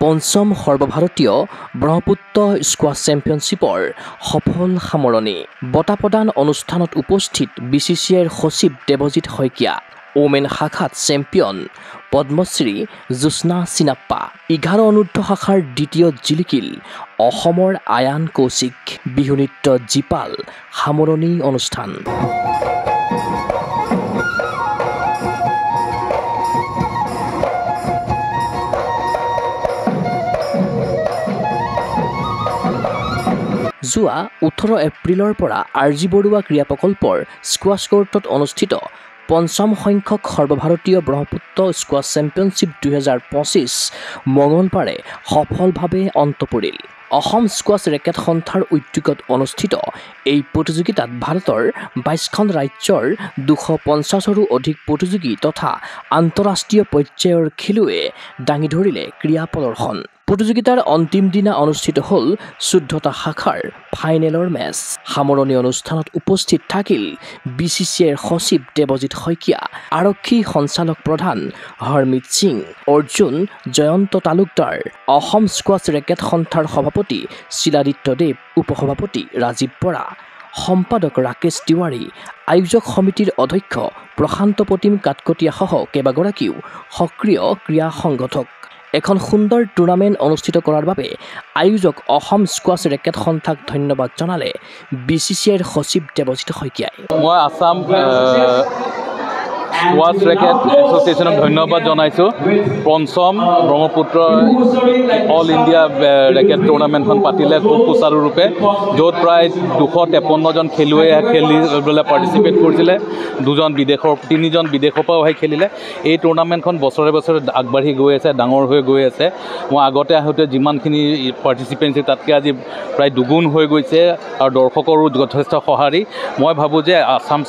পঞ্চম সৰ্বভাৰতীয় ব্ৰহ্মপুত্ৰ স্কোৱাছ চেম্পিয়নশ্বিপৰ সফল সামৰণি বঁটা প্ৰদান অনুষ্ঠানত উপস্থিত BCCIৰ সচিব দেৱজিৎ শইকীয়া ওমেন শাখাত চেম্পিয়ন পদ্মশ্ৰী জ্যোৎস্না চিনাপ্পা 11 অনুৰ্ধ শাখাৰ দ্বিতীয় জিলিকিল অসমৰ আয়ান কৌশিক বিহু নৃত্য জিপাল সামৰণি অনুষ্ঠান যোৱা 18 এপ্ৰিলৰ পৰা RG বৰুৱা ক্ৰীড়া প্ৰকল্পৰ স্কোৱাছ কোৰ্টত অনুষ্ঠিত পঞ্চম সংখ্যক সৰ্বভাৰতীয় ব্ৰহ্মপুত্ৰ স্কোৱাছ চেম্পিয়নশ্বিপ 2025 মঙলবাৰে সফলভাৱে অন্ত পৰিল। অসম স্কোৱাছ ৰেকেট সন্থাৰ উদ্যোগত অনুষ্ঠিত এই প্ৰতিযোগিতাত ভাৰতৰ 22খন ৰাজ্যৰ 250ৰো অধিক প্ৰতিযোগী তথা আন্তঃৰাষ্ট্ৰীয় পৰ্যায়ৰ খেলুৱৈয়ে দাঙি ধৰিলে ক্ৰীড়া প্ৰদৰ্শন। প্ৰতিযোগিতাৰ অন্তিম দিনা অনুষ্ঠিত হ'ল 14টা শাখাৰ ফাইনেলৰ মেচ। সামৰণি অনুষ্ঠানত উপস্থিত থাকিল BCCIৰ সচিব দেৱজিৎ শইকীয়া, আৰক্ষী সঞ্চালক প্ৰধান হৰমিত সিং, অৰ্জুন জয়ন্ত তালুকদাৰ, অসম স্কোৱাছ ৰেকেট সন্থাৰ সভাপতি শিলাদিত্য দেৱ, উপসভাপতি ৰাজীৱ বৰা, সম্পাদক ৰাকেশ তিৱাৰী, আয়োজক সমিতিৰ অধ্যক্ষ প্ৰশান্ত প্ৰতিম কাটকটীয়াসহ কেইবাগৰাকীও সক্ৰিয় ক্ৰীড়া সংগঠক। এখন সুন্দৰ টুৰ্ণামেণ্ট অনুষ্ঠিত কৰাৰ বাবে আয়োজক অসম স্কোৱাছ ৰেকেট সন্থাক ধন্যবাদ জনালে BCCIৰ সচিব দেৱজিৎ শইকীয়াই। মই আসাম স্কোৱাছ ৰেকেট এছ'চিয়েশ্যনক ধন্যবাদ জনাইছোঁ। পঞ্চম ব্ৰহ্মপুত্ৰ অল ইণ্ডিয়া ৰেকেট টুৰ্ণামেণ্টখন পাতিলে খুব সুচাৰুৰূপে, য'ত প্ৰায় 253জন খেলুৱৈয়ে খেলিবলৈ পাৰ্টিচিপেট কৰিছিলে। 3জন বিদেশৰ পৰাও আহি খেলিলে। এই টুৰ্ণামেণ্টখন বছৰে বছৰে আগবাঢ়ি গৈ আছে, ডাঙৰ হৈ গৈ আছে। মই আগতে আহোঁতে যিমানখিনি পাৰ্টিচিপেণ্ট আছিল তাতকৈ আজি প্ৰায় দুগুণ হৈ গৈছে আৰু দৰ্শকৰো যথেষ্ট সঁহাৰি। মই ভাবোঁ যে আসাম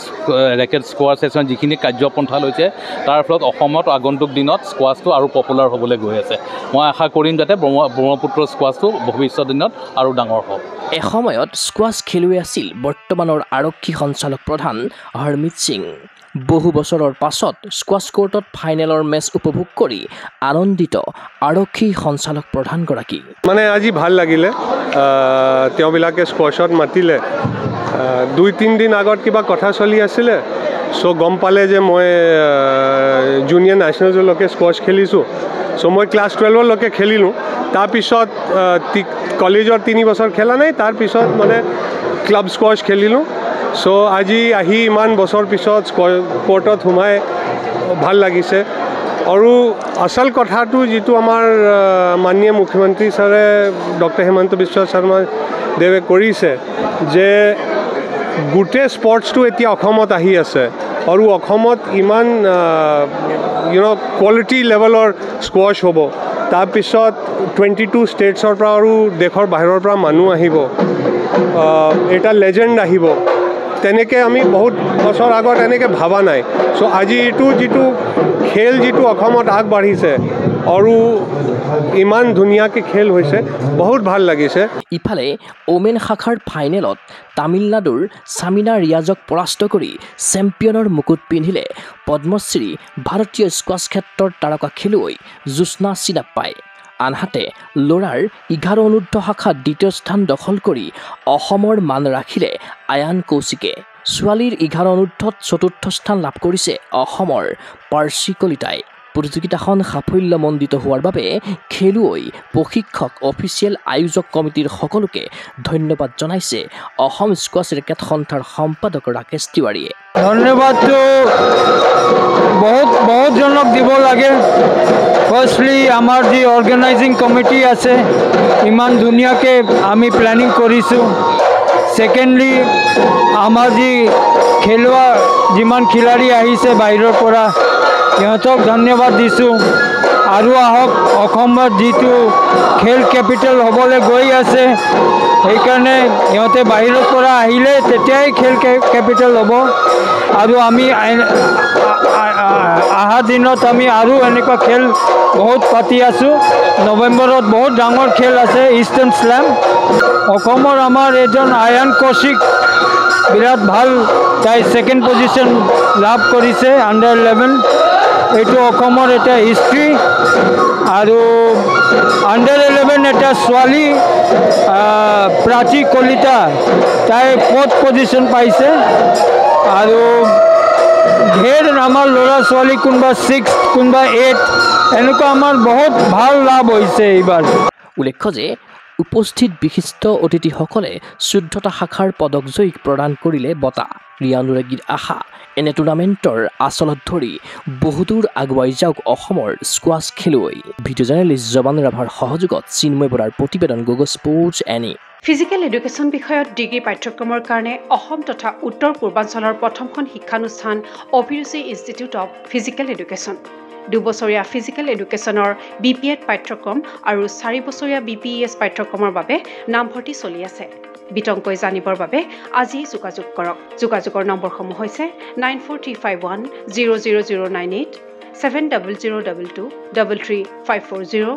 ৰেকেট স্কোৱাছ এছ'চিয়েশ্যন যিখিনি কাৰ্যপন্থা লৈছে তাৰ ফলত অসমত আগন্তুক দিনত স্কোৱাছটো আৰু পপুলাৰ হ'বলৈ গৈ আছে। মই আশা কৰিম যাতে ব্ৰহ্মপুত্ৰ স্কোৱাছটো ভৱিষ্যত দিনত আৰু ডাঙৰ হওক। এসময়ত স্কোৱাছ খেলুৱৈ আছিল বৰ্তমানৰ আৰক্ষী সঞ্চালক প্ৰধান হৰমিত সিং। বহু বছৰৰ পাছত স্কোৱাছ কোৰ্টত ফাইনেলৰ মেচ উপভোগ কৰি আনন্দিত আৰক্ষী সঞ্চালক প্ৰধানগৰাকী। মানে আজি ভাল লাগিলে, তেওঁবিলাকে স্কোৱাছত মাতিলে। 2-3 দিন আগত কিবা কথা চলি আছিলে, চ' গম পালে যে মই জুনিয়ৰ নেশ্যনেলছলৈকে স্কোৱাছ খেলিছোঁ। চ' মই ক্লাছ 12লৈকে খেলিলোঁ। তাৰপিছত কলেজত 3 বছৰ খেলা নাই, তাৰপিছত মানে ক্লাব স্কোৱাছ খেলিলোঁ। চ' আজি আহি ইমান বছৰ পিছত কোৰ্টত সোমাই ভাল লাগিছে। আৰু আচল কথাটো যিটো আমাৰ মাননীয় মুখ্যমন্ত্ৰী ছাৰে ডক্টৰ হিমন্ত বিশ্ব শৰ্মা দেৱে কৰিছে যে গোটেই স্পৰ্টছটো এতিয়া অসমত আহি আছে আৰু অসমত ইমান কোৱালিটি লেভেলৰ স্কোৱাছ হ'ব। তাৰপিছত 22 ষ্টেটছৰ পৰা আৰু দেশৰ বাহিৰৰ পৰা মানুহ আহিব, এটা লেজেণ্ড আহিব। তেনেকৈ আমি বহুত বছৰ আগত এনেকৈ ভাবা নাই। চ' আজি এইটো যিটো খেল যিটো অসমত আগবাঢ়িছে আৰু ইমান ধুনীয়াকৈ খেল হৈছে, বহুত ভাল লাগিছে। ইফালে ওমেন শাখাৰ ফাইনেলত তামিলনাডুৰ সামিনা ৰিয়াজক পৰাস্ত কৰি চেম্পিয়নৰ মুকুট পিন্ধিলে পদ্মশ্ৰী ভাৰতীয় স্কোৱাছ ক্ষেত্ৰৰ তাৰকা খেলুৱৈ জ্যোৎস্না চিনাপ্পাই। আনহাতে ল'ৰাৰ 11 অনুৰ্ধ শাখাত দ্বিতীয় স্থান দখল কৰি অসমৰ মান ৰাখিলে আয়ান কৌশিকে। ছোৱালীৰ 11 অনুৰ্ধত 4ৰ্থ স্থান লাভ কৰিছে অসমৰ পাৰ্চী কলিতাই। প্ৰতিযোগিতাখন সাফল্যমণ্ডিত হোৱাৰ বাবে খেলুৱৈ, প্ৰশিক্ষক, অফিচিয়েল আয়োজক কমিটিৰ সকলোকে ধন্যবাদ জনাইছে অসম স্কোৱাছ ৰেকেট সন্থাৰ সম্পাদক ৰাকেশ তিৱাৰীয়ে। ধন্যবাদটো বহুতজনক দিব লাগে। ফাৰ্ষ্টলি আমাৰ যি অৰ্গেনাইজিং কমিটি আছে, ইমান ধুনীয়াকৈ আমি প্লেনিং কৰিছোঁ। ছেকেণ্ডলি আমাৰ যি খেলুৱা যিমান খিলাড়ী আহিছে বাহিৰৰ পৰা, সিহঁতক ধন্যবাদ দিছোঁ। আৰু আহক, অসমত যিটো খেল কেপিটেল হ'বলৈ গৈ আছে, সেইকাৰণে সিহঁতে বাহিৰৰ পৰা আহিলে তেতিয়াই খেল কেপিটেল হ'ব। আৰু আমি অহা দিনত আমি আৰু এনেকুৱা খেল বহুত পাতি আছোঁ। নৱেম্বৰত বহুত ডাঙৰ খেল আছে, ইষ্টাৰ্ণ স্লেম। অসমৰ আমাৰ এজন আয়ান কৌশিক বিৰাট ভাল, তাই 2nd পজিশ্যন লাভ কৰিছে আণ্ডাৰ 11। এইটো অসমৰ এটা হিষ্ট্ৰী আৰু আণ্ডাৰ 11 এটা ছোৱালী প্ৰাচী কলিতা তাই 4th পজিশ্যন পাইছে আৰু ঢেৰ আমাৰ ল'ৰা ছোৱালী কোনোবা 6th কোনোবা 8th এনেকুৱা আমাৰ বহুত ভাল লাভ হৈছে এইবাৰ। উল্লেখ্য যে উপস্থিত বিশিষ্ট অতিথিসকলে 14টা শাখাৰ পদকজয়ীক প্ৰদান কৰিলে বঁটা। ক্ৰীড়ানুৰাগীৰ আশা এনে টুৰ্ণামেণ্টৰ আচলত ধৰি বহুদূৰ আগুৱাই যাওক অসমৰ স্কোৱাছ খেলুৱৈ। ভিডিঅ' জাৰ্নেলিষ্ট জবান ৰাভাৰ সহযোগত চিন্ময় বৰাৰ প্ৰতিবেদন গগ স্পৰ্টছ এনি। ফিজিকেল এডুকেশ্যন বিষয়ত ডিগ্ৰী পাঠ্যক্ৰমৰ কাৰণে অসম তথা উত্তৰ পূৰ্বাঞ্চলৰ প্ৰথমখন শিক্ষানুষ্ঠান অভিৰুচি ইনষ্টিটিউট অৱ ফিজিকেল এডুকেশ্যন। 2 বছৰীয়া ফিজিকেল এডুকেশ্যনৰ BPEd পাঠ্যক্ৰম আৰু 4 বছৰীয়া BPES পাঠ্যক্ৰমৰ বাবে নামভৰ্তি চলি আছে। বিতংকৈ জানিবৰ বাবে আজি যোগাযোগ কৰক। যোগাযোগৰ নম্বৰসমূহ হৈছে 9435100098, 7002 33540,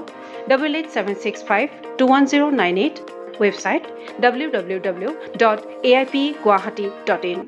88765210998, ৱেবছাইট www.aipguwahati.in।